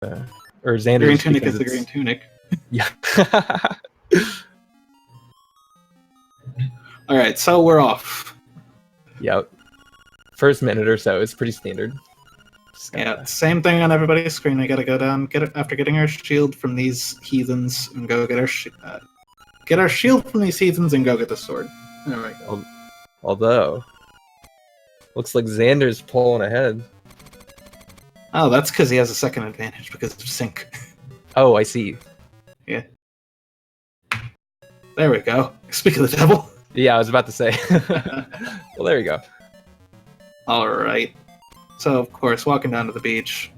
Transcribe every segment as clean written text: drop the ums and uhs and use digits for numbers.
or Xander's. GreenTunic is the GreenTunic. Yeah. Alright, so we're off. Yep. First minute or so is pretty standard. Yeah, same thing on everybody's screen. We gotta go down, after getting our shield from these heathens, and go get our shield from these heathens and go get the sword. There we go. Although, looks like Xander's pulling ahead. Oh, that's because he has a second advantage because of sync. Oh, I see. Yeah. There we go. Speak of the devil. Yeah, I was about to say. Well, there we go. Alright. So, of course, walking down to the beach.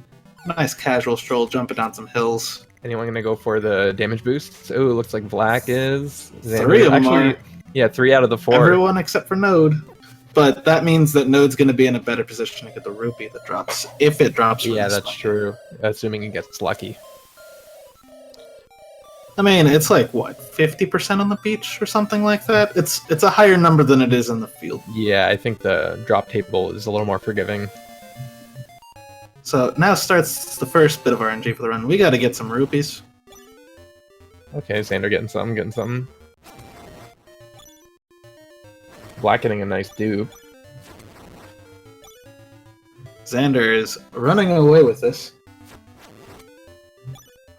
Nice casual stroll, jumping down some hills. Anyone gonna go for the damage boost? Oh, looks like Vlack is. Xander. 3 of them Actually, are. yeah, 3 out of the 4. Everyone except for Node. But that means that Node's going to be in a better position to get the rupee that drops, if it drops. Yeah, that's true. Assuming he gets lucky. I mean, it's like, what, 50% on the beach or something like that? It's a higher number than it is in the field. Yeah, I think the drop table is a little more forgiving. So now starts the first bit of RNG for the run. We got to get some rupees. Okay, Xander getting some. Black getting a nice dupe. Xander is running away with this.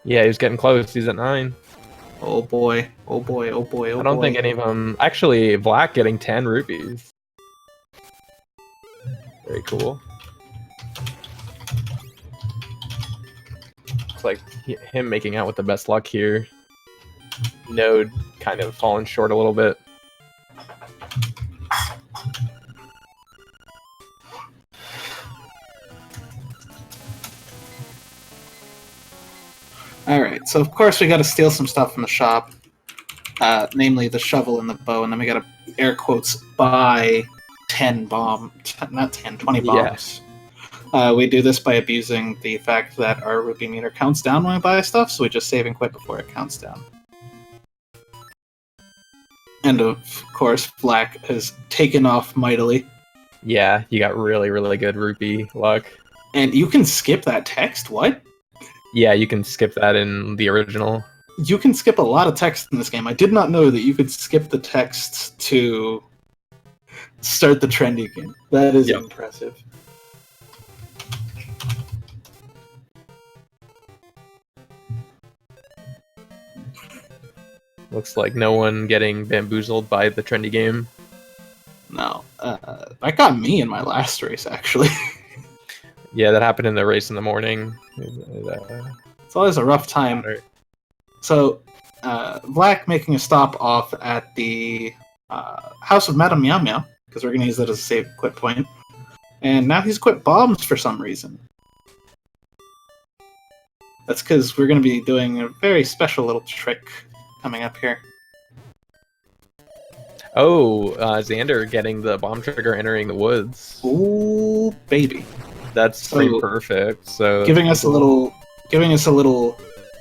Yeah, he's getting close. He's at 9. Oh boy. Oh boy. Oh boy. Oh boy. I don't think any of them... Actually, Black getting 10 rupees. Very cool. Looks like him making out with the best luck here. Node kind of falling short a little bit. Alright, so of course we gotta steal some stuff from the shop. Namely the shovel and the bow, and then we gotta, air quotes, buy 20 bombs. Yeah. We do this by abusing the fact that our rupee meter counts down when we buy stuff, so we just save and quit before it counts down. And of course, Black has taken off mightily. Yeah, you got really, really good rupee luck. And you can skip that text? What? Yeah, you can skip that in the original. You can skip a lot of text in this game. I did not know that you could skip the text to start the trendy game. That is impressive. Looks like no one getting bamboozled by the trendy game. No. That got me in my last race, actually. Yeah, that happened in the race in the morning. It's always a rough time. So, Black making a stop off at the House of Madame Meow Meow, because we're going to use that as a save quit point. And now he's quit bombs for some reason. That's because we're going to be doing a very special little trick coming up here. Oh, Xander getting the bomb trigger entering the woods. Ooh, baby. That's pretty perfect. So giving us a little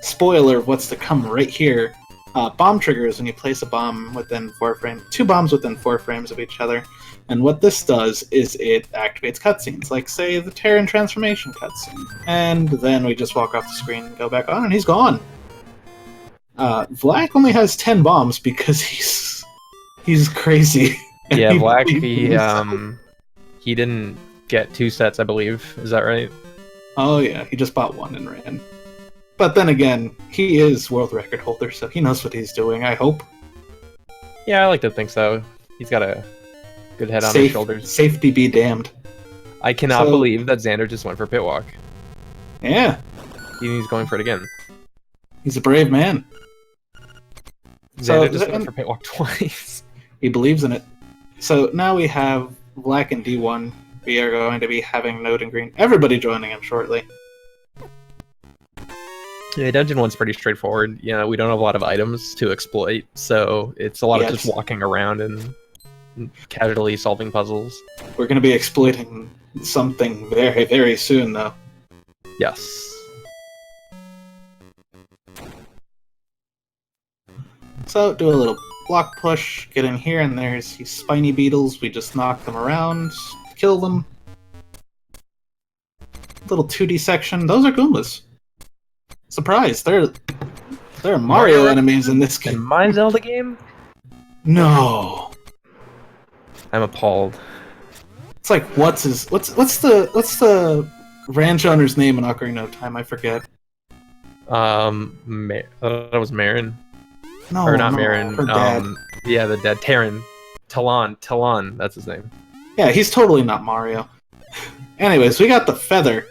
spoiler of what's to come right here. Bomb triggers when you place a bomb within 4 frames, 2 bombs within 4 frames of each other. And what this does is it activates cutscenes, like say the Terran transformation cutscene. And then we just walk off the screen and go back on, and he's gone. Black only has 10 bombs because he's crazy. Yeah, Black he didn't get 2 sets, I believe. Is that right? Oh yeah, he just bought 1 and ran. But then again, he is world record holder, so he knows what he's doing, I hope. Yeah, I like to think so. He's got a good head on his shoulders. Safety be damned. I cannot believe that Xander just went for pit walk. Yeah. He's going for it again. He's a brave man. Xander just went for pit walk twice. He believes in it. So now we have Black and D1. We are going to be having Node and Green. Everybody joining him shortly. Yeah, Dungeon 1's pretty straightforward. You know, we don't have a lot of items to exploit, so it's a lot of just walking around and casually solving puzzles. We're going to be exploiting something very, very soon, though. Yes. So, do a little block push, get in here, and there's these spiny beetles. We just knock them around, kill them. Little 2D section. Those are Goombas. Surprise! There are Mario enemies in this In game. my Zelda game? No. I'm appalled. It's like what's the ranch owner's name in Ocarina of Time? I forget. I thought it was Marin. No, Or not no, Marin. her dad. Yeah, the dad. Taran. Talon, that's his name. Yeah, he's totally not Mario. Anyways, we got the feather,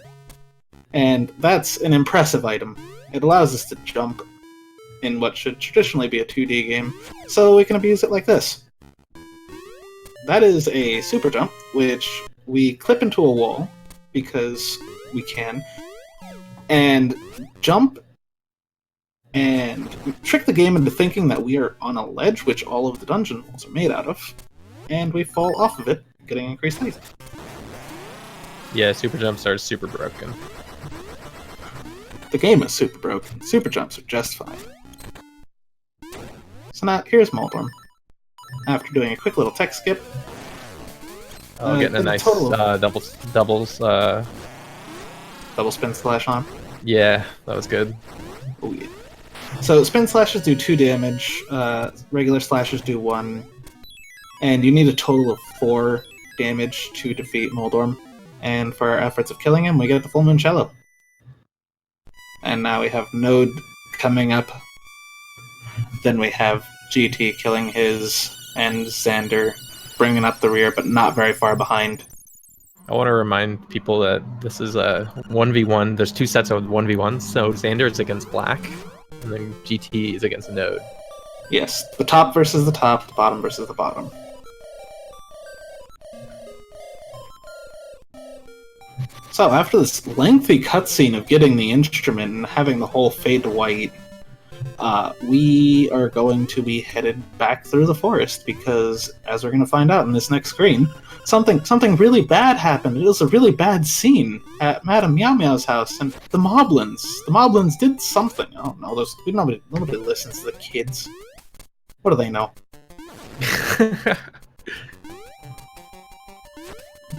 and that's an impressive item. It allows us to jump in what should traditionally be a 2D game, so we can abuse it like this. That is a super jump, which we clip into a wall, because we can, and jump and trick the game into thinking that we are on a ledge, which all of the dungeon walls are made out of, and we fall off of it, getting increased height. Yeah, super jumps are super broken. The game is super broken. Super jumps are just fine. So now, here's Moldorm. After doing a quick little tech skip. Getting a nice doubles. Double spin slash on. Yeah, that was good. Oh yeah. So spin slashes do 2 damage, regular slashes do 1, and you need a total of 4 damage to defeat Moldorm. And for our efforts of killing him, we get the Full Moon Cello. And now we have Node coming up. Then we have GT killing his, and Xander bringing up the rear, but not very far behind. I want to remind people that this is a 1v1. There's 2 sets of 1v1s, so Xander is against Black, and then GT is against Node. Yes, the top versus the top, the bottom versus the bottom. So after this lengthy cutscene of getting the instrument and having the whole fade to white, we are going to be headed back through the forest because, as we're going to find out in this next screen, something really bad happened. It was a really bad scene at Madame Meow Meow's house, and the Moblins did something. I don't know. Nobody listens to the kids. What do they know?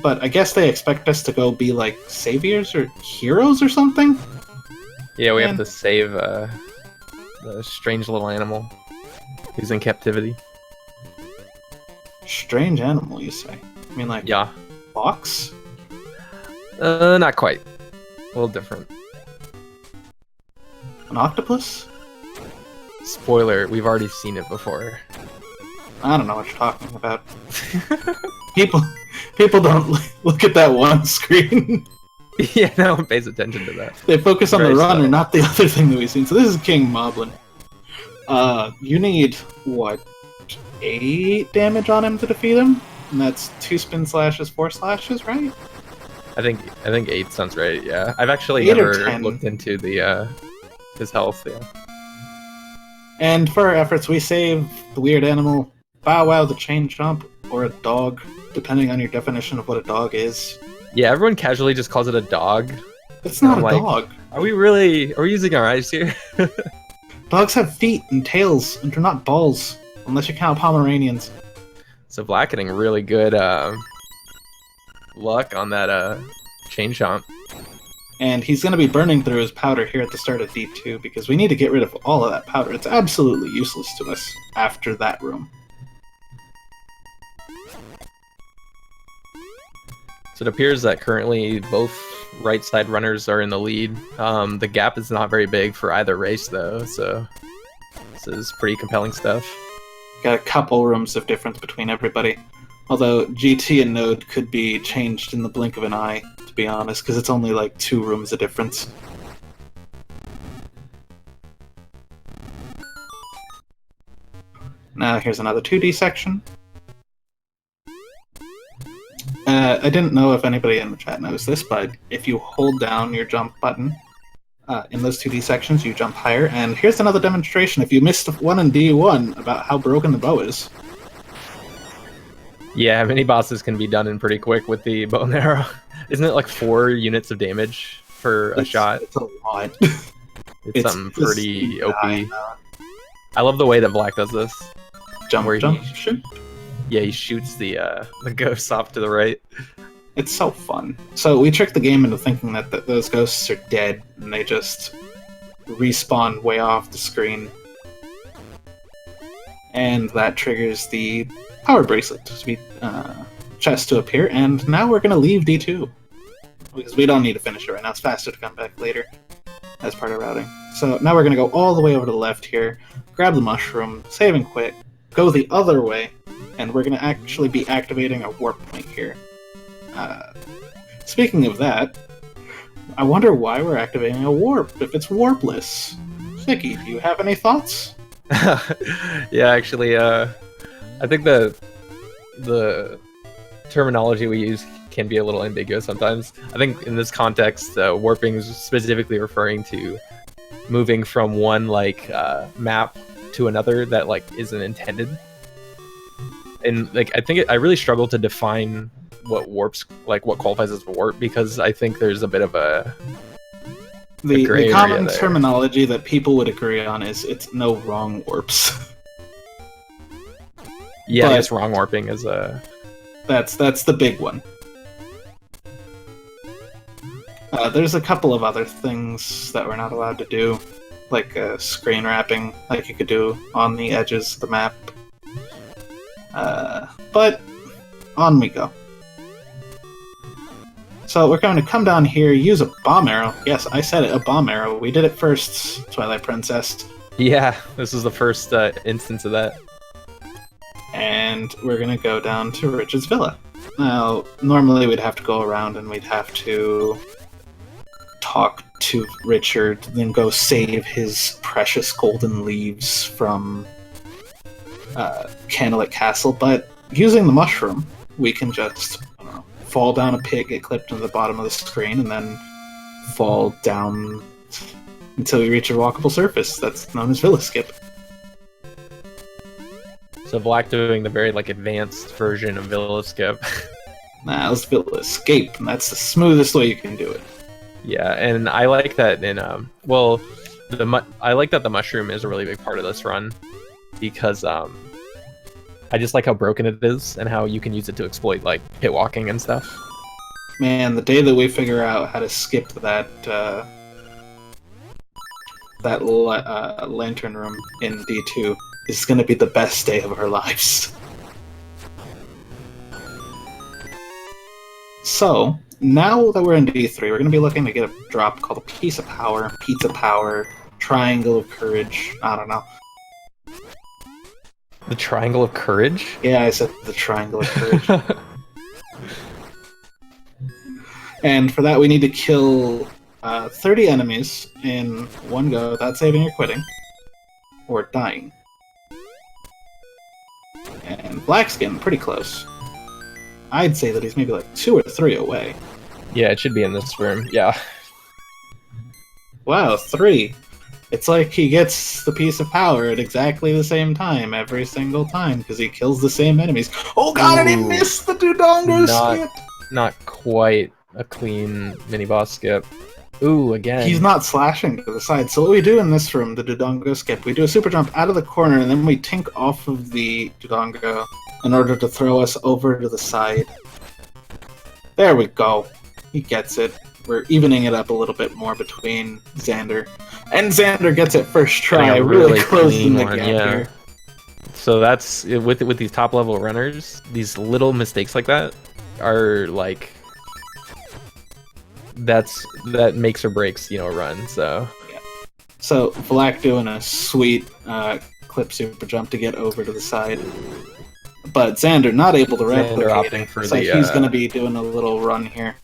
But I guess they expect us to go be like saviors or heroes or something? Yeah, we have to save the strange little animal who's in captivity. Strange animal, you say? I mean, like, yeah, fox? Not quite. A little different. An octopus? Spoiler, we've already seen it before. I don't know what you're talking about. People don't look at that one screen. Yeah, no one pays attention to that. They focus on the runner, slow. not the other thing that we've seen. So this is King Moblin. You need, what, 8 damage on him to defeat him? And that's 2 spin slashes, 4 slashes, right? I think 8 sounds right, yeah. I've actually 8 or never 10. looked into the his health, yeah. And for our efforts, we save the weird animal, Bow Wow the chain jump, or a dog, depending on your definition of what a dog is. Yeah, everyone casually just calls it a dog. It's not a like, dog. Are we using our eyes here? Dogs have feet and tails, and they're not balls, unless you count Pomeranians. So Black getting really good luck on that chain chomp. And he's going to be burning through his powder here at the start of D2, because we need to get rid of all of that powder. It's absolutely useless to us after that room. So it appears that currently both right side runners are in the lead. The gap is not very big for either race though, so this is pretty compelling stuff. Got a couple rooms of difference between everybody. Although GT and Node could be changed in the blink of an eye, to be honest, because it's only like 2 rooms of difference. Now here's another 2D section. I didn't know if anybody in the chat knows this, but if you hold down your jump button in those 2D sections, you jump higher. And here's another demonstration, if you missed one in D1, about how broken the bow is. Yeah, mini bosses can be done in pretty quick with the bow and arrow. Isn't it like 4 units of damage for a shot? It's a lot. It's something pretty OP. I love the way that Black does this. Jump, shoot. Yeah, he shoots the ghosts off to the right. It's so fun. So we tricked the game into thinking that those ghosts are dead, and they just respawn way off the screen. And that triggers the power bracelet chest to appear, and now we're going to leave D2. Because we don't need to finish it right now, it's faster to come back later as part of routing. So now we're going to go all the way over to the left here, grab the mushroom, save and quit, go the other way, and we're going to actually be activating a warp point here. Speaking of that, I wonder why we're activating a warp if it's warpless. Vicky, do you have any thoughts? Yeah, actually, I think the terminology we use can be a little ambiguous sometimes. I think in this context, warping is specifically referring to moving from one map to another that isn't intended. And I think I really struggle to define what what qualifies as a warp, because I think there's a bit of a the common terminology that people would agree on is it's no wrong warps. Yeah, I guess wrong warping is a... That's the big one. There's a couple of other things that we're not allowed to do, like screen wrapping, like you could do on the edges of the map. But on we go. So we're going to come down here, use a bomb arrow. Yes, I said it, a bomb arrow. We did it first, Twilight Princess. Yeah, this is the first instance of that. And we're going to go down to Richard's Villa. Now, normally we'd have to go around and we'd have to talk to Richard, then go save his precious golden leaves from Candlelit Castle, but using the mushroom, we can just fall down a pit, get clipped into the bottom of the screen, and then fall down until we reach a walkable surface that's known as Villa Skip. So Vlack doing the very advanced version of Villa Skip. Nah, it's Villa Escape, and that's the smoothest way you can do it. Yeah, and I like that in I like that the mushroom is a really big part of this run, because I just like how broken it is and how you can use it to exploit pit walking and stuff. Man, the day that we figure out how to skip that lantern room in D2 is going to be the best day of our lives. So, now that we're in D3, we're going to be looking to get a drop called a Piece of Power, Pizza Power, Triangle of Courage, I don't know. The Triangle of Courage? Yeah, I said the Triangle of Courage. And for that we need to kill 30 enemies in one go without saving or quitting, or dying. And Black's getting pretty close. I'd say that he's maybe 2 or 3 away. Yeah, it should be in this room, yeah. Wow, 3. It's like he gets the Piece of Power at exactly the same time every single time, because he kills the same enemies. Oh god, and he missed the Dodongo skip! Not quite a clean mini-boss skip. Ooh, again. He's not slashing to the side. So what we do in this room, the Dodongo skip, we do a super jump out of the corner, and then we tink off of the Dodongo in order to throw us over to the side. There we go. He gets it. We're evening it up a little bit more between Xander. And Xander gets it first try, really closing the gap here. So that's, with these top level runners, these little mistakes like that are that makes or breaks, a run, so. Yeah. So Vlack doing a sweet clip super jump to get over to the side. But Xander not able to replicate it, so he's going to be doing a little run here.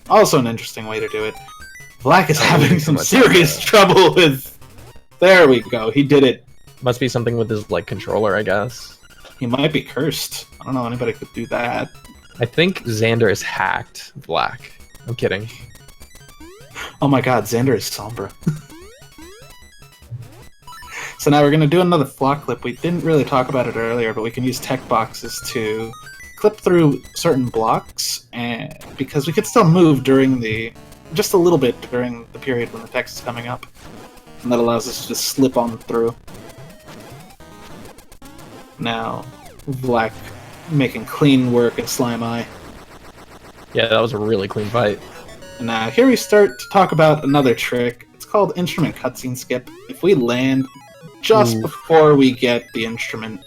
Also an interesting way to do it. Vlack is having some serious trouble with... There we go, he did it. Must be something with his controller, I guess. He might be cursed. I don't know anybody could do that. I think Xander is hacked Vlack. I'm kidding. Oh my god, Xander is Sombra. So now we're going to do another flock clip. We didn't really talk about it earlier, but we can use tech boxes to clip through certain blocks, and because we could still move during just a little bit during the period when the text is coming up. And that allows us to just slip on through. Now, Vlack making clean work at Slime Eye. Yeah, that was a really clean fight. And now here we start to talk about another trick. It's called instrument cutscene skip. If we land just before we get the instrument,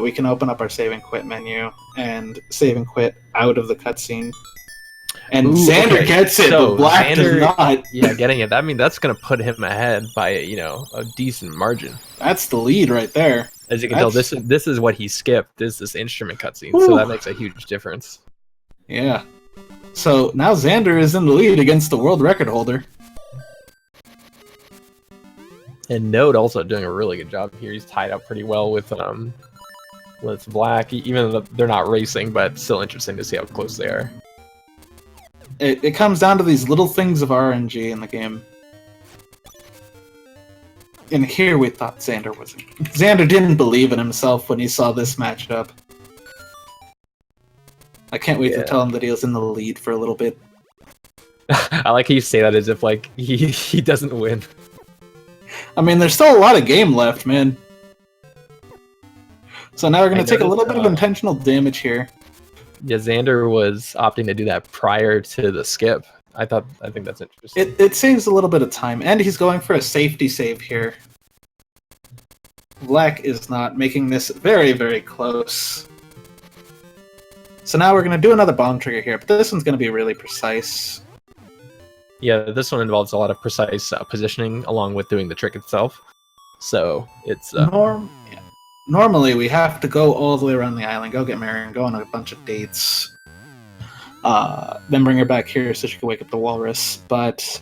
we can open up our save and quit menu and save and quit out of the cutscene. And Xander gets it, but Black does not. Yeah, getting it. I mean, that's going to put him ahead by, a decent margin. That's the lead right there. As you can tell, this is what he skipped, is this instrument cutscene, so that makes a huge difference. Yeah. So now Xander is in the lead against the world record holder. And Node also doing a really good job here. He's tied up pretty well with Black, even though they're not racing, but still interesting to see how close they are. It comes down to these little things of RNG in the game. And here we thought Xander was... Xander didn't believe in himself when he saw this matchup. I can't wait to tell him that he was in the lead for a little bit. I like how you say that as if, like, he doesn't win. I mean, there's still a lot of game left, man. So now we're going to take a little bit of intentional damage here. Yeah, Xander was opting to do that prior to the skip. I think that's interesting. It saves a little bit of time, and he's going for a safety save here. Black is not, making this very, very close. So now we're going to do another bomb trigger here, but this one's going to be really precise. Yeah, this one involves a lot of precise positioning along with doing the trick itself. So it's... Normally, we have to go all the way around the island, go get Marion, go on a bunch of dates, then bring her back here so she can wake up the walrus. But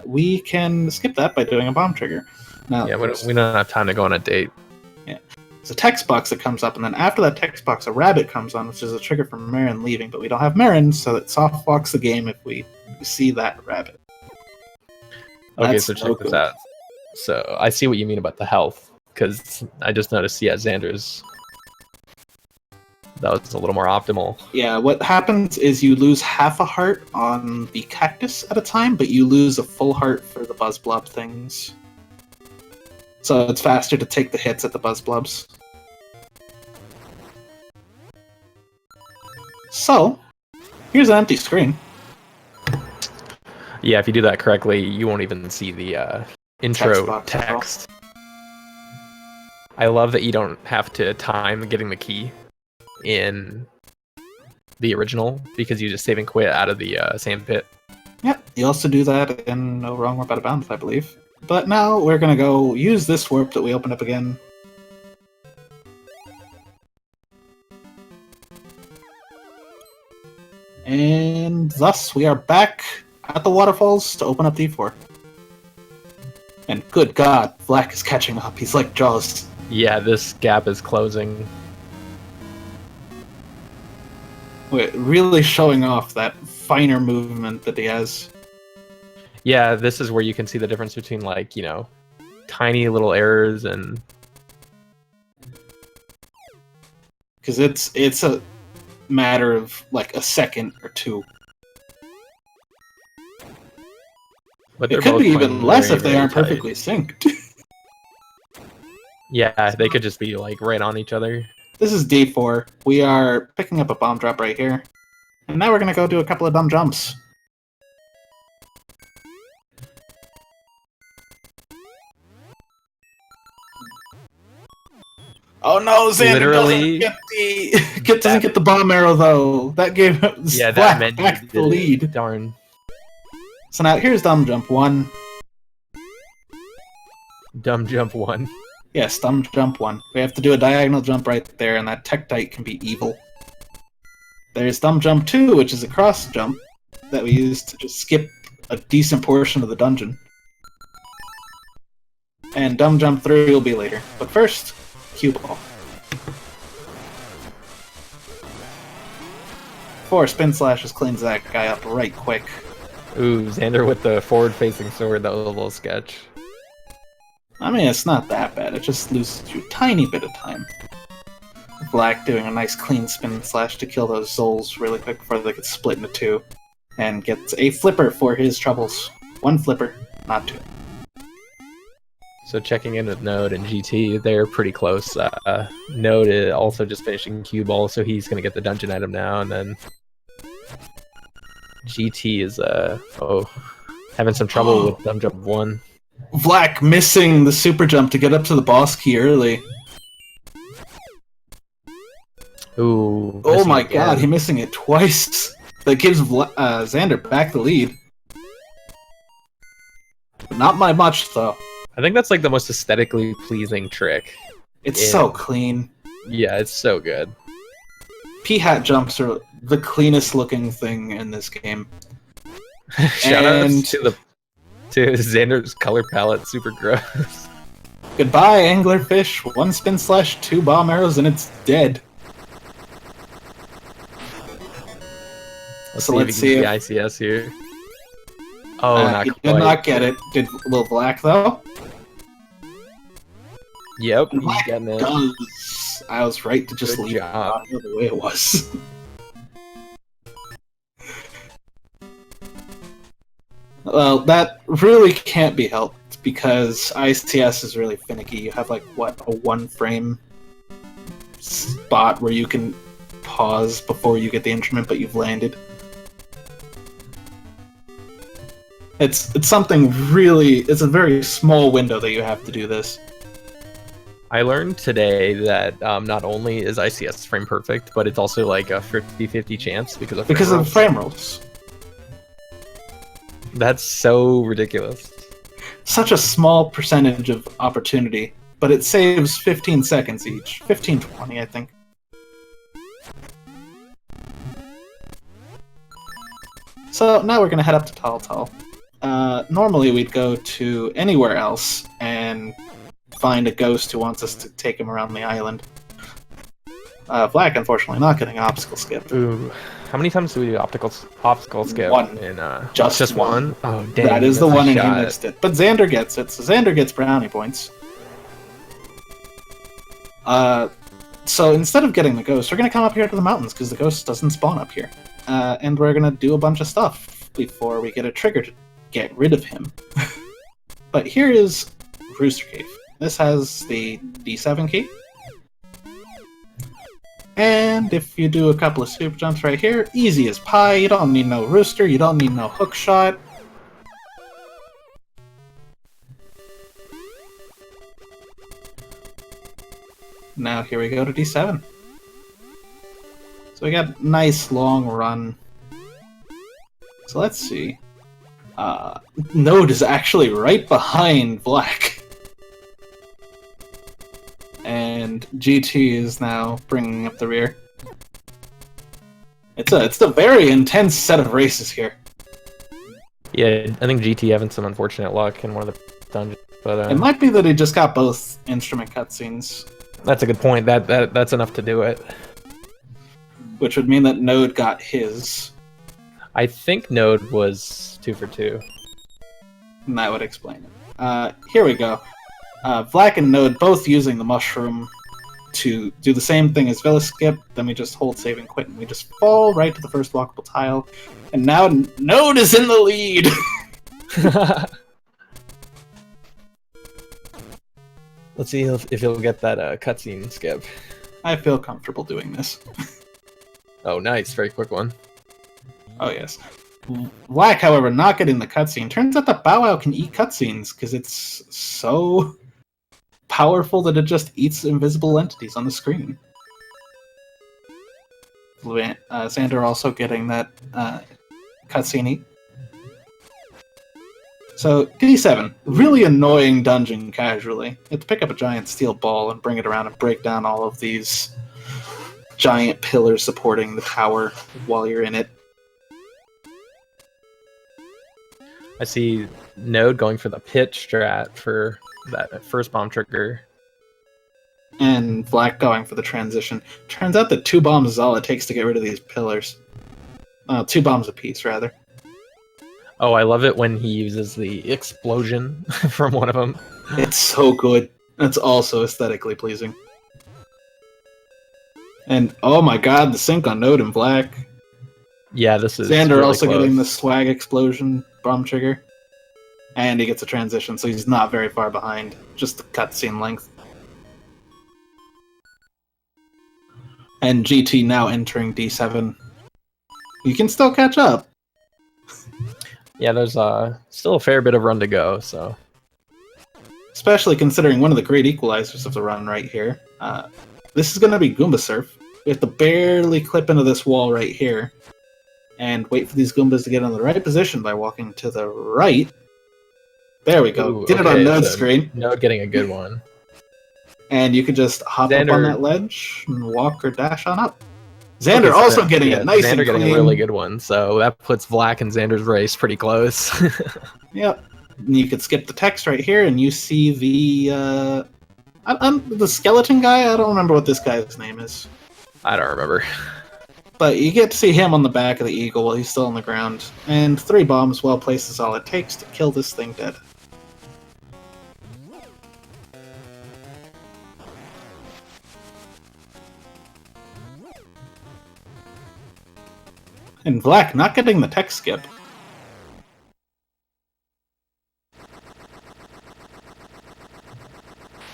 we can skip that by doing a bomb trigger. Now, yeah, we don't have time to go on a date. Yeah, there's a text box that comes up, and then after that text box, a rabbit comes on, which is a trigger for Marion leaving. But we don't have Marion, so it soft walks the game if we see that rabbit. Okay, so check this out. So I see what you mean about the health. Because I just noticed, Xander's... That was a little more optimal. Yeah, what happens is you lose half a heart on the cactus at a time, but you lose a full heart for the buzz blob things. So it's faster to take the hits at the buzz blobs. So, here's an empty screen. Yeah, if you do that correctly, you won't even see the intro text. I love that you don't have to time getting the key in the original because you just save and quit out of the sand pit. Yeah, you also do that in No Wrong Warp Out of Bounds, I believe. But now we're going to go use this warp that we opened up again. And thus we are back at the waterfalls to open up D4. And good God, Black is catching up. He's like Jaws. Yeah, this gap is closing. We're really showing off that finer movement that he has. Yeah, this is where you can see the difference between, like, tiny little errors and... Because it's a matter of, like, a second or two. But it could be even less if they aren't perfectly synced. Yeah, they could just be, like, right on each other. This is D4. We are picking up a bomb drop right here. And now we're going to go do a couple of dumb jumps. Oh no, Xander doesn't get the bomb arrow, though. That gave Black back the lead. Darn. So now here's dumb jump 1. Dumb jump 1. Yes, dumb jump 1. We have to do a diagonal jump right there, and that Tektite can be evil. There's dumb jump 2, which is a cross jump that we use to just skip a decent portion of the dungeon. And dumb jump 3 will be later. But first, cue ball. 4 spin slashes cleans that guy up right quick. Ooh, Xander with the forward-facing sword. That was a little sketch. I mean, it's not that bad. It just loses you a tiny bit of time. Black doing a nice clean spin slash to kill those souls really quick before they get split into 2. And gets a flipper for his troubles. 1 flipper, not 2. So checking in with Node and GT, they're pretty close. Node is also just finishing cue ball, so he's going to get the dungeon item now, and then GT is having some trouble with dumb jump 1. Vlack missing the super jump to get up to the boss key early. Ooh. Oh my god, he's missing it twice. That gives Xander back the lead. Not by much, though. I think that's like the most aesthetically pleasing trick. It's so clean. Yeah, it's so good. P-hat jumps are the cleanest looking thing in this game. Shoutouts to Xander's color palette, super gross. Goodbye, anglerfish. 1 spin slash 2 bomb arrows and it's dead. Let's see if the ICS here. Oh, not he quite. did not get it. Did Lil Vlack though? Yep, he's getting it. I was right to just leave it the way it was. Well, that really can't be helped because ICS is really finicky. You have like what, a 1 frame spot where you can pause before you get the instrument, but you've landed. It's something really. It's a very small window that you have to do this. I learned today that not only is ICS frame perfect, but it's also like a 50-50 chance because of frame rolls. That's so ridiculous. Such a small percentage of opportunity, but it saves 15 seconds each. 15, 20, I think. So now we're gonna head up to Tal. Normally we'd go to anywhere else and find a ghost who wants us to take him around the island. Vlack, unfortunately, not getting an obstacle skip. Ooh. How many times do we do obstacle skip? 1. In, just one? Oh, dang. That is the one, and he missed it. But Xander gets it, so Xander gets brownie points. So instead of getting the ghost, we're going to come up here to the mountains, because the ghost doesn't spawn up here. And we're going to do a bunch of stuff before we get a trigger to get rid of him. But here is Rooster Cave. This has the D7 key. And if you do a couple of super jumps right here, easy as pie. You don't need no rooster, you don't need no hook shot. Now here we go to D7. So we got a nice long run. So let's see. Node is actually right behind Vlack. And GT is now bringing up the rear. It's a very intense set of races here. Yeah, I think GT having some unfortunate luck in one of the dungeons, but it might be that he just got both instrument cutscenes. That's a good point. That's enough to do it. Which would mean that Node got his. I think Node was 2 for 2. And that would explain it. Here we go. Vlack and Node both using the mushroom to do the same thing as Villa Skip, then we just hold save and quit, and we just fall right to the first walkable tile. And now Node is in the lead! Let's see if he'll get that cutscene skip. I feel comfortable doing this. Oh, nice. Very quick one. Oh, yes. Vlack, however, not getting the cutscene. Turns out that Bow Wow can eat cutscenes, because it's so powerful that it just eats invisible entities on the screen. Xander also getting that cutscene. So, D7, really annoying dungeon casually. You have to pick up a giant steel ball and bring it around and break down all of these giant pillars supporting the tower while you're in it. I see Node going for the pitch strat for that first bomb trigger. And Vlack going for the transition. Turns out that 2 bombs is all it takes to get rid of these pillars. 2 bombs apiece, rather. Oh, I love it when he uses the explosion from one of them. It's so good. It's also aesthetically pleasing. And oh my god, the sync on Node and Vlack. Yeah, this is Xander really also close. getting the swag explosion bomb trigger. And he gets a transition, so he's not very far behind. Just the cutscene length. And GT now entering D7. You can still catch up. Yeah, there's still a fair bit of run to go, so... Especially considering one of the great equalizers of the run right here. This is going to be Goomba Surf. We have to barely clip into this wall right here and wait for these Goombas to get in the right position by walking to the right. There we go. Did it on Node's screen. Node getting a good one. And you can just hop up on that ledge and walk or dash on up. Xander getting it nice and clean. Xander getting a really good one, so that puts Vlack and Xander's race pretty close. Yep. And you could skip the text right here, and you see the skeleton guy. I don't remember what this guy's name is. I don't remember. But you get to see him on the back of the eagle while he's still on the ground. And 3 bombs well placed is all it takes to kill this thing dead. And Vlack not getting the tech skip.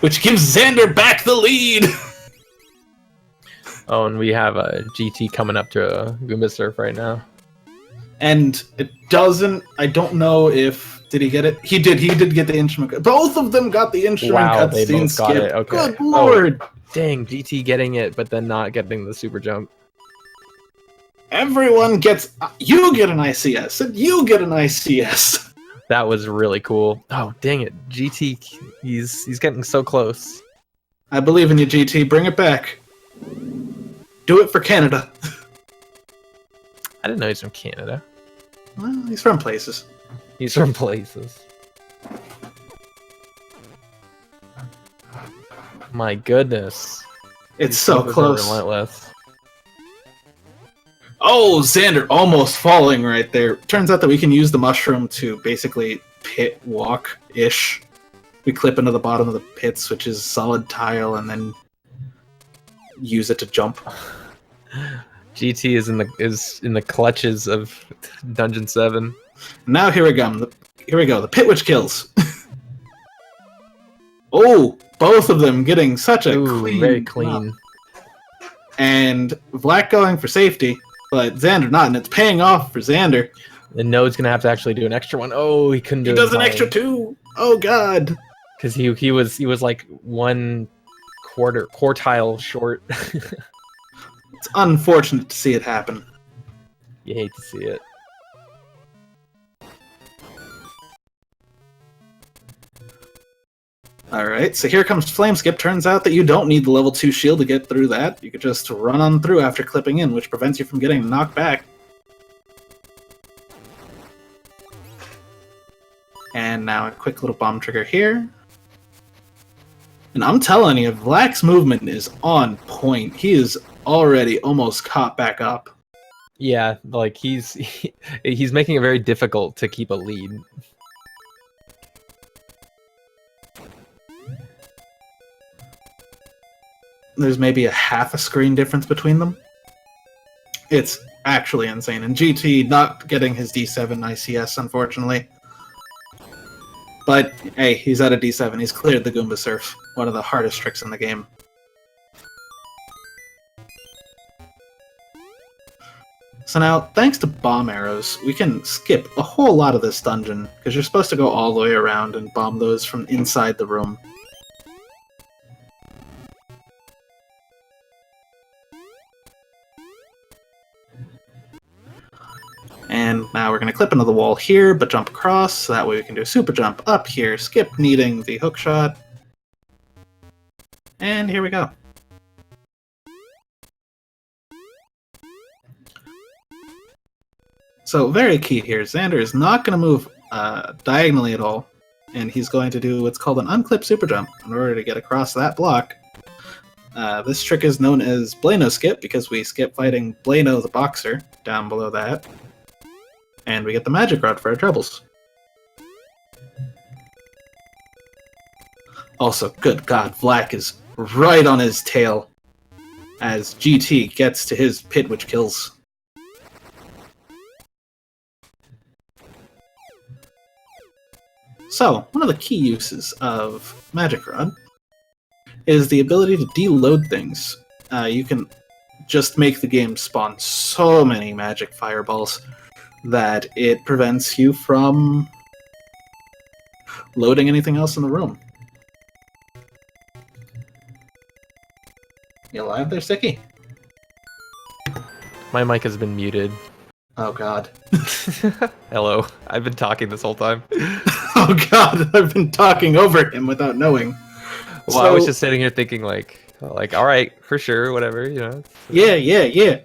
Which gives Xander back the lead! Oh, and we have a GT coming up to a Goomba Surf right now. And it doesn't... I don't know if... Did he get it? He did get the instrument... Both of them got the instrument cutscene skip. It. Okay. Good lord! Oh, dang, GT getting it, but then not getting the super jump. Everyone gets... You get an ICS, and you get an ICS! That was really cool. Oh, dang it. GT, he's getting so close. I believe in you, GT. Bring it back. Do it for Canada. I didn't know he's from Canada. Well, he's from places. He's from places. My goodness. It's so close. Relentless. Oh, Xander almost falling right there. Turns out that we can use the mushroom to basically pit walk-ish. We clip into the bottom of the pits, which is solid tile, and then use it to jump. GT is in the clutches of Dungeon 7. Now here we go. The pit which kills. Oh, both of them getting such a clean, very clean. Up. And Vlack going for safety, but Xander not, and it's paying off for Xander. And Node's gonna have to actually do an extra one. Oh, he couldn't do it. He does an extra 2. Oh god. Because he was like 1 quartile short. It's unfortunate to see it happen. You hate to see it. Alright, so here comes Flame Skip. Turns out that you don't need the level 2 shield to get through that. You could just run on through after clipping in, which prevents you from getting knocked back. And now a quick little bomb trigger here. And I'm telling you, Vlack's movement is on point. He is already almost caught back up. Yeah, like he's making it very difficult to keep a lead. There's maybe a half a screen difference between them. It's actually insane. And GT not getting his D7 ICS, unfortunately. But, hey, he's at a D7. He's cleared the Goomba Surf. One of the hardest tricks in the game. So now, thanks to bomb arrows, we can skip a whole lot of this dungeon, because you're supposed to go all the way around and bomb those from inside the room. And now we're going to clip into the wall here, but jump across, so that way we can do a super jump up here, skip needing the hook shot. And here we go. So very key here, Xander is not going to move diagonally at all, and he's going to do what's called an unclip super jump in order to get across that block. This trick is known as Blano skip, because we skip fighting Blano the boxer down below that. And we get the magic rod for our troubles. Also, good god, Vlack is right on his tail as GT gets to his pit which kills. So, one of the key uses of Magic Rod is the ability to deload things. You can just make the game spawn so many magic fireballs that it prevents you from loading anything else in the room. alive there, Sticky? My mic has been muted. Oh god. Hello. I've been talking this whole time. Oh god, I've been talking over him without knowing. Well, I was just sitting here thinking like, all right, for sure, whatever, you know. Yeah.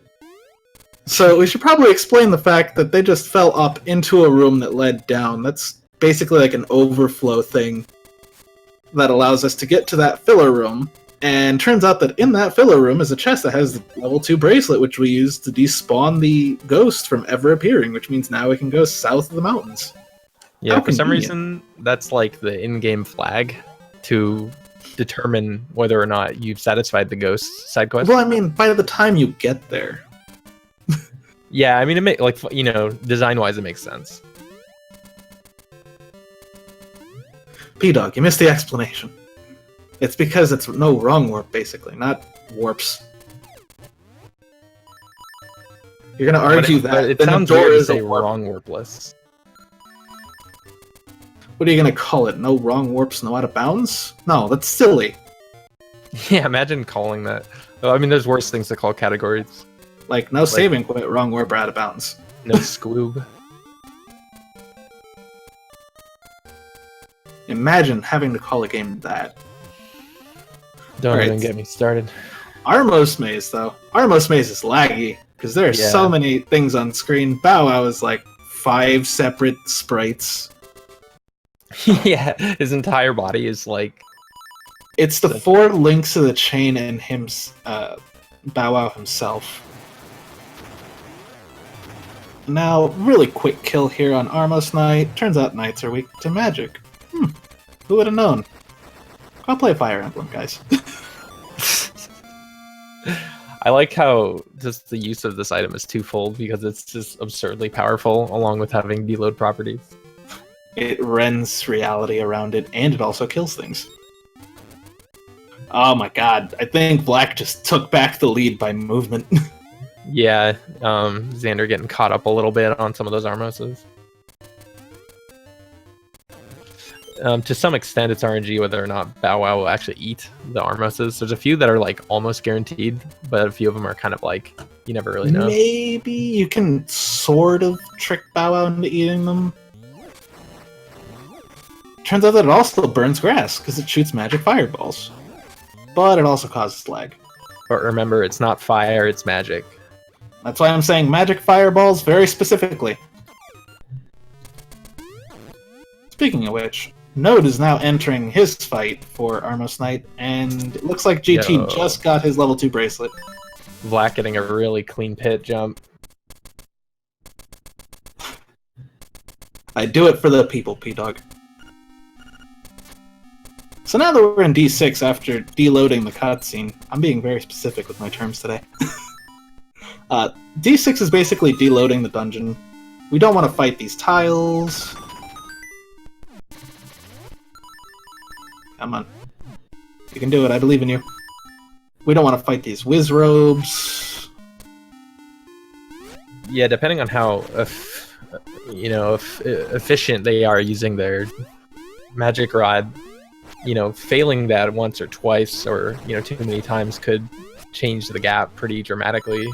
So we should probably explain the fact that they just fell up into a room that led down. That's basically like an overflow thing that allows us to get to that filler room. And turns out that in that filler room is a chest that has the level 2 bracelet, which we use to despawn the ghost from ever appearing, which means now we can go south of the mountains. Yeah, How for some convenient. reason, that's like the in-game flag to determine whether or not you've satisfied the ghost side quest. Well, I mean, by the time you get there. Yeah, I mean, design-wise, it makes sense. P-Dog, you missed the explanation. It's because it's no wrong warp, basically, not warps. You're gonna argue but that it then the sounds door weird to is a say warp. wrong warpless. What are you gonna call it? No wrong warps, no out of bounds? No, that's silly. Yeah, imagine calling that. Oh, I mean, there's worse things to call categories. Like, no saving quit, wrong warp, or out of bounds. No squoob. Imagine having to call a game that. Don't Alright. even get me started. Armos Maze, though. Armos Maze is laggy, because there are so many things on screen. Bow Wow is like 5 separate sprites. Yeah, his entire body is like... It's the 4 links of the chain and him, Bow Wow himself. Now, really quick kill here on Armos Knight. Turns out knights are weak to magic. Who would have known? Go play Fire Emblem, guys. I like how just the use of this item is twofold because it's just absurdly powerful along with having deload properties. It rends reality around it, and it also kills things. Oh my god, I think Black just took back the lead by movement. Yeah, Xander getting caught up a little bit on some of those Armoses. To some extent, it's RNG whether or not Bow Wow will actually eat the Armoses. There's a few that are like almost guaranteed, but a few of them are kind of like, you never really know. Maybe you can sort of trick Bow Wow into eating them. Turns out that it also burns grass, because it shoots magic fireballs. But it also causes lag. But remember, it's not fire, it's magic. That's why I'm saying magic fireballs very specifically. Speaking of which, Node is now entering his fight for Armos Knight, and it looks like GT just got his level 2 bracelet. Vlack getting a really clean pit jump. I do it for the people, P-Dog. So now that we're in D6 after deloading the cutscene, I'm being very specific with my terms today. D6 is basically deloading the dungeon. We don't want to fight these tiles. Come on. You can do it, I believe in you. We don't want to fight these whiz robes. Yeah, depending on how efficient they are using their magic rod, failing that once or twice or, too many times could change the gap pretty dramatically.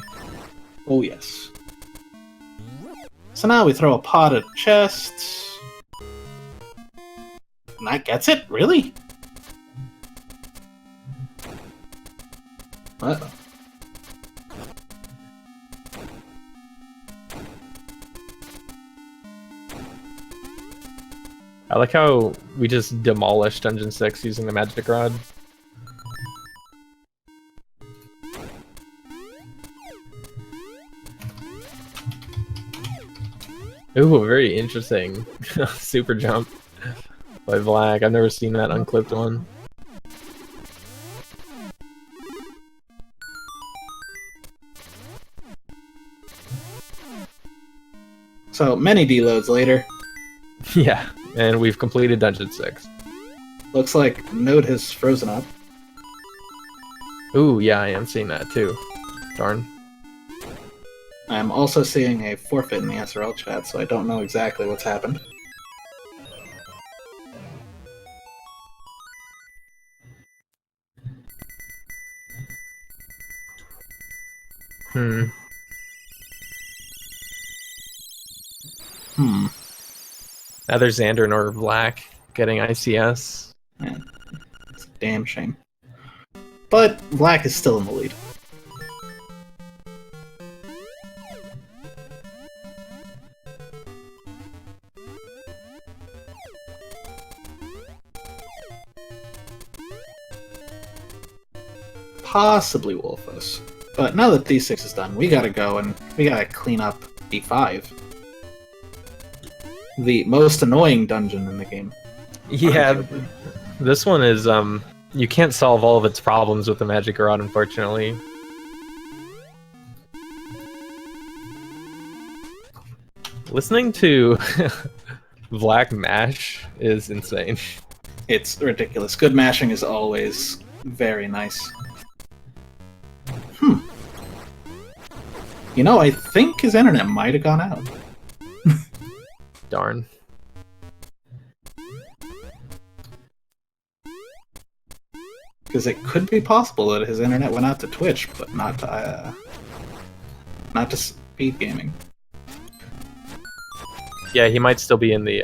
Oh, yes. So now we throw a pot at a chest. And that gets it? Really? Uh-oh. I like how we just demolished Dungeon 6 using the magic rod. Ooh, a very interesting super jump by Vlack. I've never seen that unclipped one. So, many deloads later. Yeah, and we've completed Dungeon 6. Looks like Node has frozen up. Ooh, yeah, I am seeing that too. Darn. I am also seeing a forfeit in the SRL chat, so I don't know exactly what's happened. Hmm. Neither Xander nor Black getting ICS. Yeah, it's a damn shame. But Black is still in the lead. Possibly Wolfos. But now that D6 is done, we gotta go and we gotta clean up D5. The most annoying dungeon in the game. Yeah, this one is, you can't solve all of its problems with the magic rod, unfortunately. Listening to Vlack mash is insane. It's ridiculous. Good mashing is always very nice. You know, I think his internet might have gone out. Darn. Because it could be possible that his internet went out to Twitch, but not to speed gaming. Yeah, he might still be in the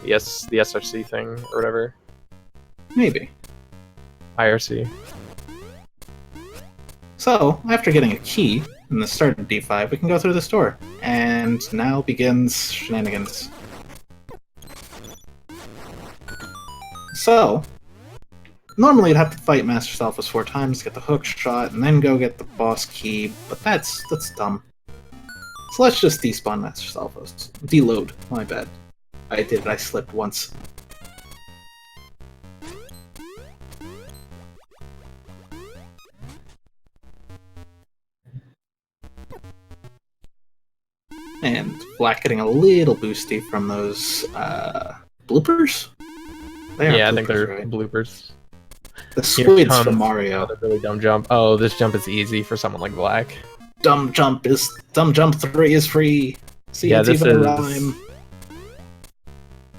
SRC thing or whatever. Maybe. IRC. So, after getting a key in the start of D5, we can go through this door. And now begins shenanigans. So, normally you'd have to fight Master Stalfos 4 times, get the hook shot, and then go get the boss key, but that's dumb. So let's just despawn Master Stalfos. Deload, my bad. I slipped once. And Black getting a little boosty from those bloopers? Yeah, I think bloopers, they're right? bloopers. The Here squids comes from Mario. another really dumb jump. Oh, this jump is easy for someone like Black. Dumb Jump 3 is free. See, Yeah, it's this even a is- rhyme.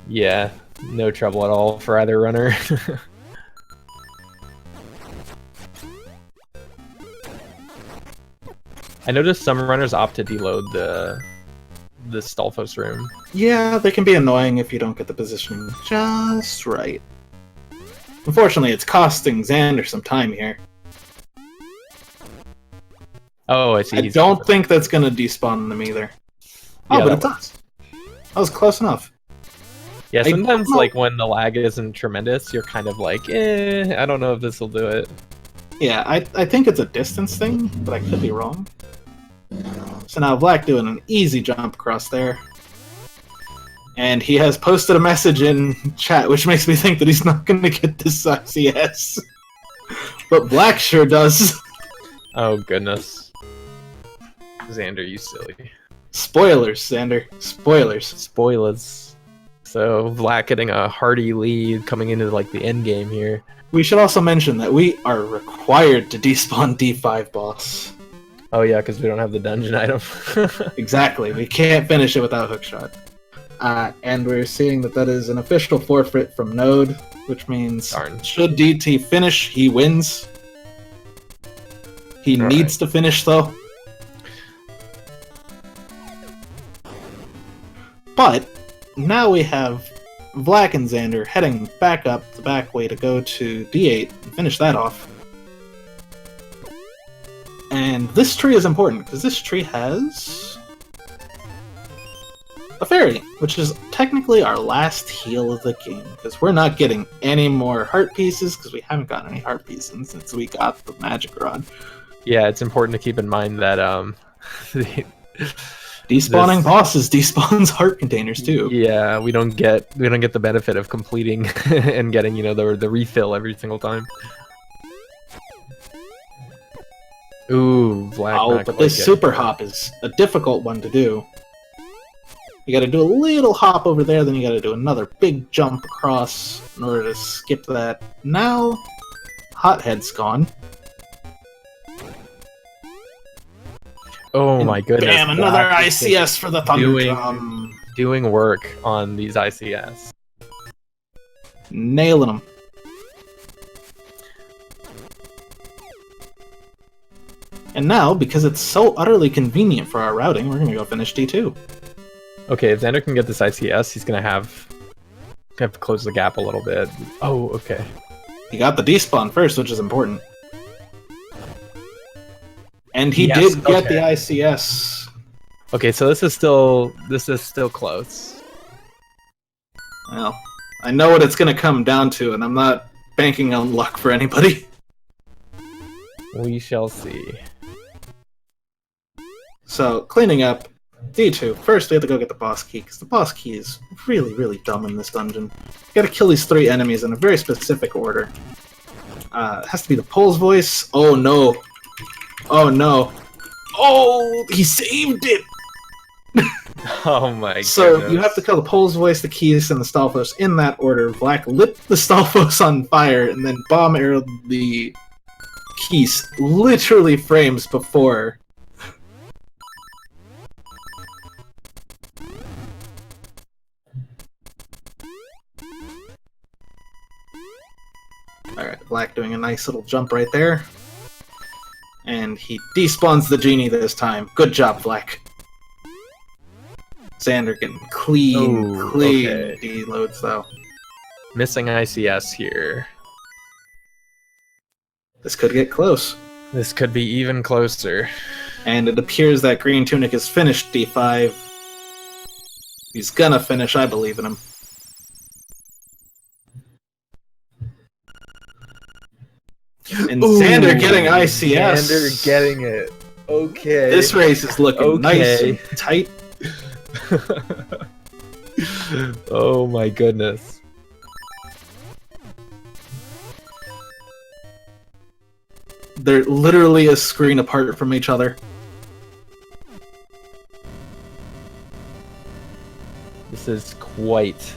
Yeah, no trouble at all for either runner. I noticed some runners opt to deload the Stalfos room. Yeah, they can be annoying if you don't get the positioning just right. Unfortunately, it's costing Xander some time here. Oh, I see. I he's- don't think that's gonna despawn them either. Oh, Yeah, but that it does. That was close enough. Yeah, I sometimes don't know. like when the lag isn't tremendous, you're kind of like, I don't know if this will do it. Yeah, I think it's a distance thing, but I could be wrong. So now Black doing an easy jump across there. And he has posted a message in chat, which makes me think that he's not going to get this ICS. But Black sure does. Oh goodness. Xander, you silly. Spoilers, Xander. Spoilers. Spoilers. So Vlack getting a hearty lead coming into like the end game here. We should also mention that we are required to despawn D5 boss. Oh yeah, because we don't have the dungeon item. Exactly. We can't finish it without hookshot. And we're seeing that is an official forfeit from Node, which means Darn. should DT finish, he wins. He needs to finish, though. But now we have Vlack and Xander heading back up the back way to go to D8 and finish that off. And this tree is important, because this tree has a fairy, which is technically our last heal of the game, because we're not getting any more heart pieces, because we haven't gotten any heart pieces since we got the magic rod. Yeah, it's important to keep in mind that Despawning bosses despawns heart containers too. Yeah, we don't get the benefit of completing and getting, you know, the refill every single time. Ooh, Vlack. Oh, not but quite this yet. super hop is a difficult one to do. You gotta do a little hop over there, then you gotta do another big jump across in order to skip that. Now, Hothead's gone. Oh my goodness. Bam, another Vlack is ICS for the Thunder doing- Drum. doing work on these ICS. Nailing them. And And now, because it's so utterly convenient for our routing, we're going to go finish D2. Okay, if Xander can get this ICS, he's gonna have to close the gap a little bit. Oh, okay. He got the despawn first, which is important. And he Yes, did get okay. the ICS. Okay, so this is still close. Well, I know what it's going to come down to, and I'm not banking on luck for anybody. We shall see. So, cleaning up, D2. First, we have to go get the boss key, because the boss key is really, really dumb in this dungeon. You gotta kill these 3 enemies in a very specific order. It has to be the Pole's voice. Oh no. Oh no. Oh, he saved it! Oh my god. So, you have to kill the Pole's voice, the keys, and the Stalfos in that order. Vlack lit the Stalfos on fire, and then bomb arrowed the keys literally frames before. Alright, Vlack doing a nice little jump right there. And he despawns the genie this time. Good job, Vlack. Xander getting clean okay. deloads, though. Missing ICS here. This could get close. This could be even closer. And it appears that GreenTunic has finished D5. He's gonna finish, I believe in him. And Ooh, Xander getting ICS. Xander getting it. Okay. This race is looking nice and tight. Oh my goodness. They're literally a screen apart from each other. This is quite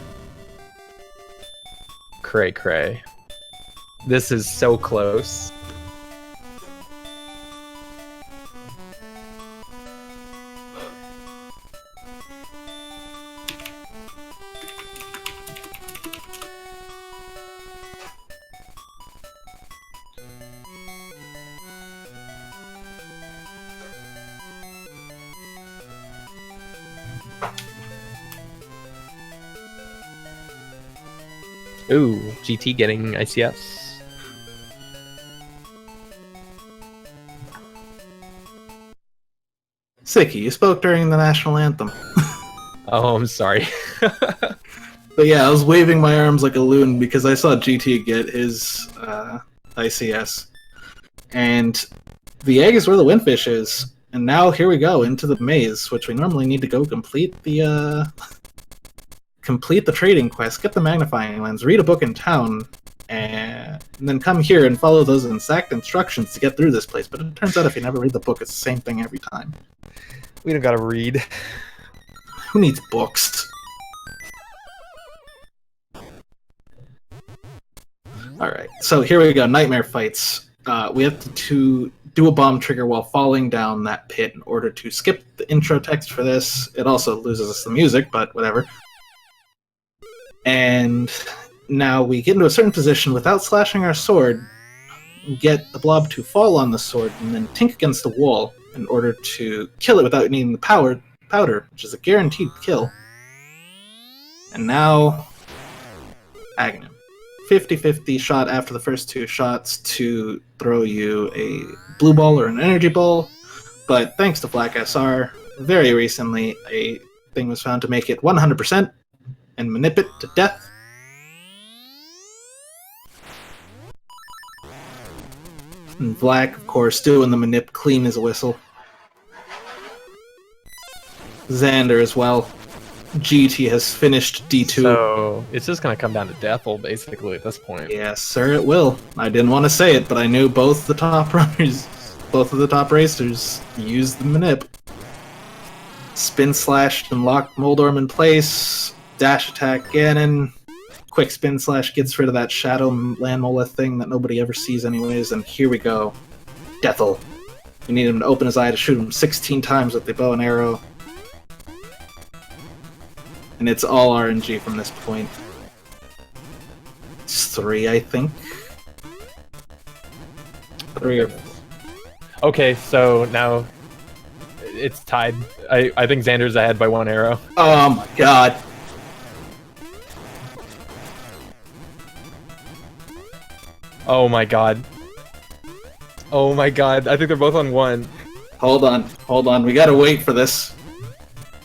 cray-cray. This is so close. Ooh, GT getting ICS. Sicky, you spoke during the national anthem. Oh, I'm sorry. But yeah, I was waving my arms like a loon because I saw GT get his ICS. And the egg is where the windfish is. And now here we go into the maze, which we normally need to go complete the complete the trading quest, get the magnifying lens, read a book in town, and then come here and follow those exact instructions to get through this place. But it turns out if you never read the book, it's the same thing every time. We don't gotta read. Who needs books? Alright, so here we go, nightmare fights. We have to do a bomb trigger while falling down that pit in order to skip the intro text for this. It also loses us the music, but whatever. And now we get into a certain position without slashing our sword, get the blob to fall on the sword, and then tink against the wall in order to kill it without needing the powder, which is a guaranteed kill. And now, Aghanim. 50-50 shot after the first 2 shots to throw you a blue ball or an energy ball, but thanks to vlackSR, very recently a thing was found to make it 100% and manip it to death. And Vlack, of course, doing the manip clean as a whistle. Xander as well. GT has finished D2. So it's just gonna come down to Deathel basically at this point. Yes, sir, it will. I didn't want to say it, but I knew both the top runners, both of the top racers, used the manip. Spin slash and lock Moldorm in place. Dash attack Ganon. Quick spin slash gets rid of that shadow land moleth thing that nobody ever sees anyways, and here we go. Deathel. We need him to open his eye to shoot him 16 times with the bow and arrow. And it's all RNG from this point. It's 3, I think. 3 or... Okay, so now it's tied. I think Xander's ahead by 1 arrow. Oh my god. Oh my god. Oh my god. I think they're both on 1. Hold on. We gotta wait for this.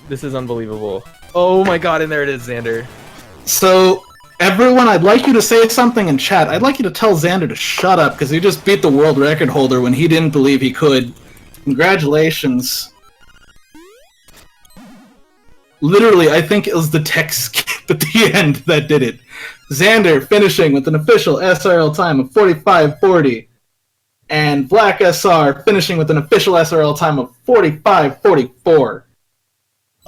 This is unbelievable. Oh my god, and there it is, Xander. So, everyone, I'd like you to say something in chat. I'd like you to tell Xander to shut up, because he just beat the world record holder when he didn't believe he could. Congratulations. Literally, I think it was the text skip at the end that did it. Xander finishing with an official SRL time of 45:40. And vlackSR finishing with an official SRL time of 45:44.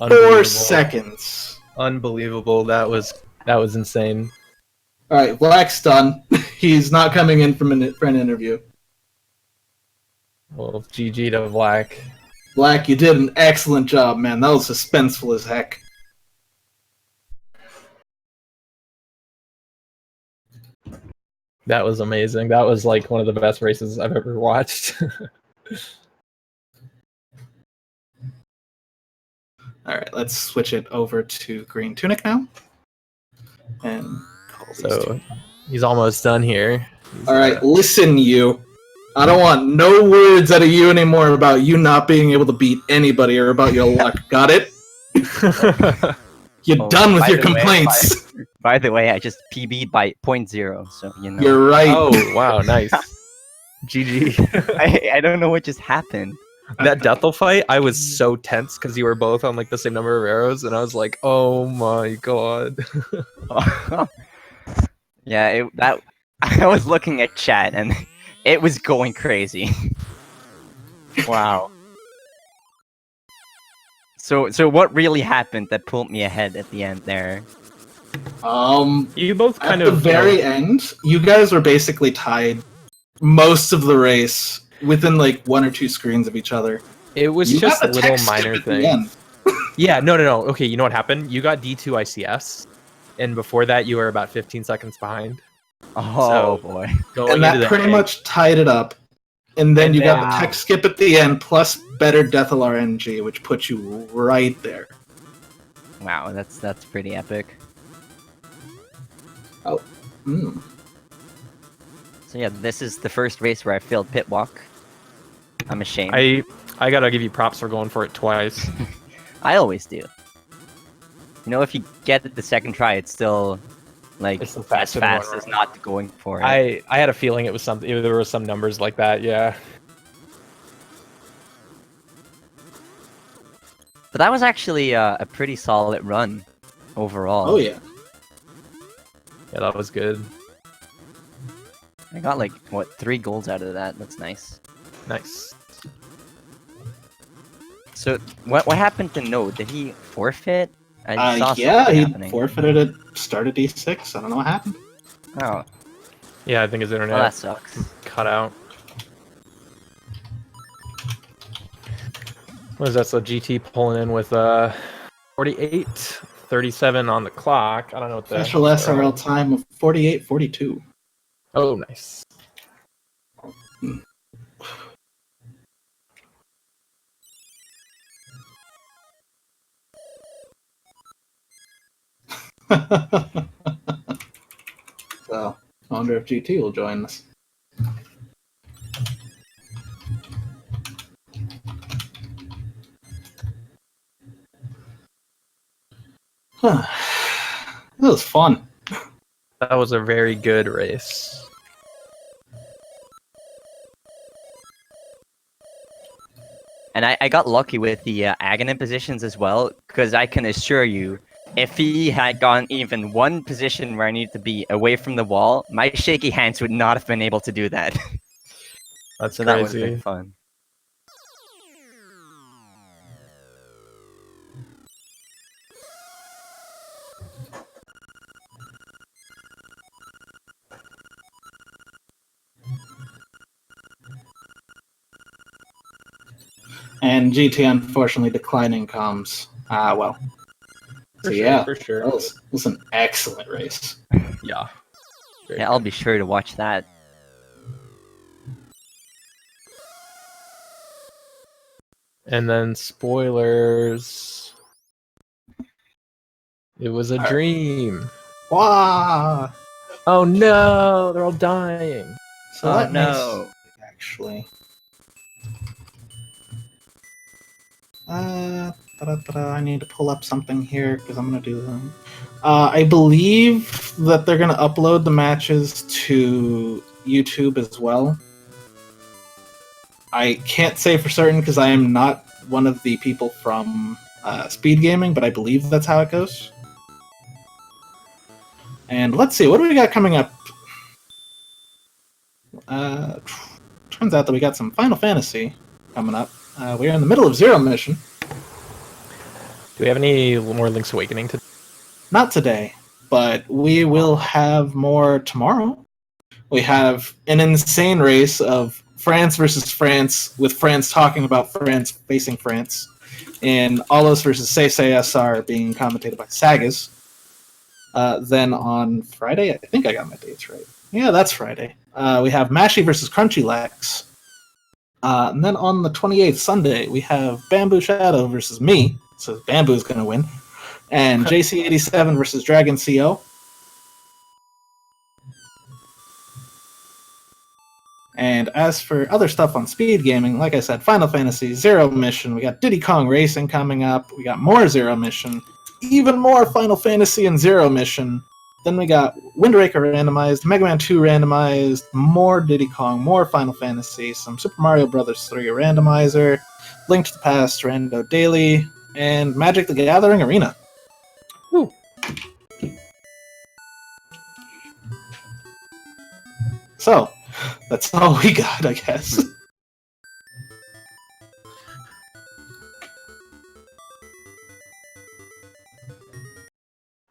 4 seconds. Unbelievable. That was insane. Alright, Black's done. He's not coming in for an interview. Well, GG to Black. Black, you did an excellent job, man. That was suspenseful as heck. That was amazing. That was like one of the best races I've ever watched. Alright, let's switch it over to GreenTunic now. And call these two. He's almost done here. Alright, listen, you. I don't want no words out of you anymore about you not being able to beat anybody or about your luck. Got it? You're done with your complaints. By the way, I just PB'd by 0.0, so you know. You're right. Oh, wow, nice. GG. I don't know what just happened. That Deathel fight, I was so tense because you were both on like the same number of arrows, and I was like, "Oh my god!" Yeah, I was looking at chat and it was going crazy. Wow. So what really happened that pulled me ahead at the end there? You both kind at of the very end, you guys were basically tied most of the race within like 1 or 2 screens of each other. It was You just got the little text minor skip at the end. things. Yeah, no. Okay, you know what happened? You got D2 ICS, and before that, you were about 15 seconds behind. Oh boy. And that pretty much tied it up. And then you got the text skip at the end, plus better Deathel RNG, which puts you right there. Wow, that's pretty epic. Oh. Mm. So yeah, this is the first race where I failed pit walk. I'm ashamed. I gotta give you props for going for it twice. I always do. You know, if you get it the second try, it's still like It's the as fastest fast one. as not going for it. I had a feeling it was something. There were some numbers like that. Yeah. But that was actually a pretty solid run overall. Oh yeah. Yeah, that was good. I got like what 3 golds out of that. That's nice. Nice. So what happened to Node? Did he forfeit? I saw yeah, something he happening. forfeited at start of D6. I don't know what happened. Oh, Yeah, I think his internet well, that sucks. cut out. What is that? So GT pulling in with 48, 37 on the clock. I don't know what the Special SRL time of 48:42. Oh, nice. So, I wonder if GT will join us. That was fun. That was a very good race. And I got lucky with the Aghanim positions as well, because I can assure you, if he had gone even one position where I needed to be away from the wall, my shaky hands would not have been able to do that. That's So crazy. that would have been fun. And GT unfortunately declining comms. Well. So yeah, for sure. that was an excellent race. Yeah. Very Yeah, I'll be sure to watch that. And then spoilers. It was a Alright. dream. Wow. Oh no, they're all dying. So Oh, let me no. actually. I need to pull up something here because I'm gonna do them. I believe that they're gonna upload the matches to YouTube as well. I can't say for certain because I am not one of the people from Speed Gaming, but I believe that's how it goes. And let's see, what do we got coming up? Turns out that we got some Final Fantasy coming up. We're in the middle of Zero Mission. Do we have any more Link's Awakening to? Not today, but we will have more tomorrow. We have an insane race of France versus France, with France talking about France facing France, and Alos versus Xandertje10 being commentated by Sagas. Then on Friday, I think I got my dates right. Yeah, that's Friday. We have Mashy versus Crunchy Lex. And then on the 28th, Sunday, we have Bamboo Shadow versus me. So Bamboo's going to win. And JC87 versus Dragon CO. And as for other stuff on Speed Gaming, like I said, Final Fantasy, Zero Mission, we got Diddy Kong Racing coming up, we got more Zero Mission, even more Final Fantasy and Zero Mission. Then we got Wind Waker randomized, Mega Man 2 randomized, more Diddy Kong, more Final Fantasy, some Super Mario Bros. 3 randomizer, Link to the Past, Rando Daily, and Magic the Gathering Arena. Woo. So, that's all we got, I guess.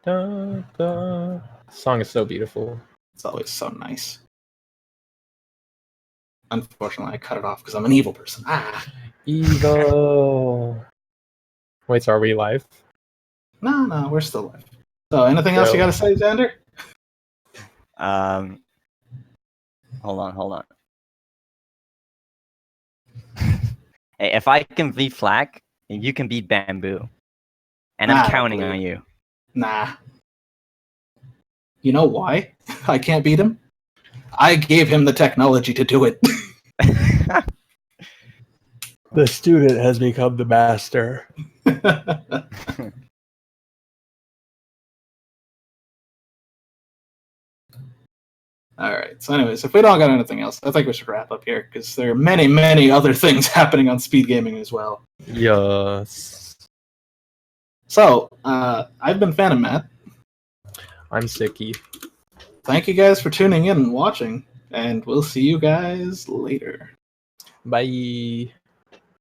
Da, da. Song is so beautiful. It's always so nice. Unfortunately, I cut it off because I'm an evil person. Ah! Evil. Wait, so are we live? No, we're still live. So, anything else you got to say, Xander? Hold on. Hey, if I can beat Flack, you can beat Bamboo. And I'm counting on you. Nah. You know why I can't beat him? I gave him the technology to do it. The student has become the master. Alright, so anyways, if we don't got anything else, I think we should wrap up here, because there are many, many other things happening on Speed Gaming as well. Yes. So, I've been Phantom Matt. I'm Sicky. Thank you guys for tuning in and watching, and we'll see you guys later. Bye.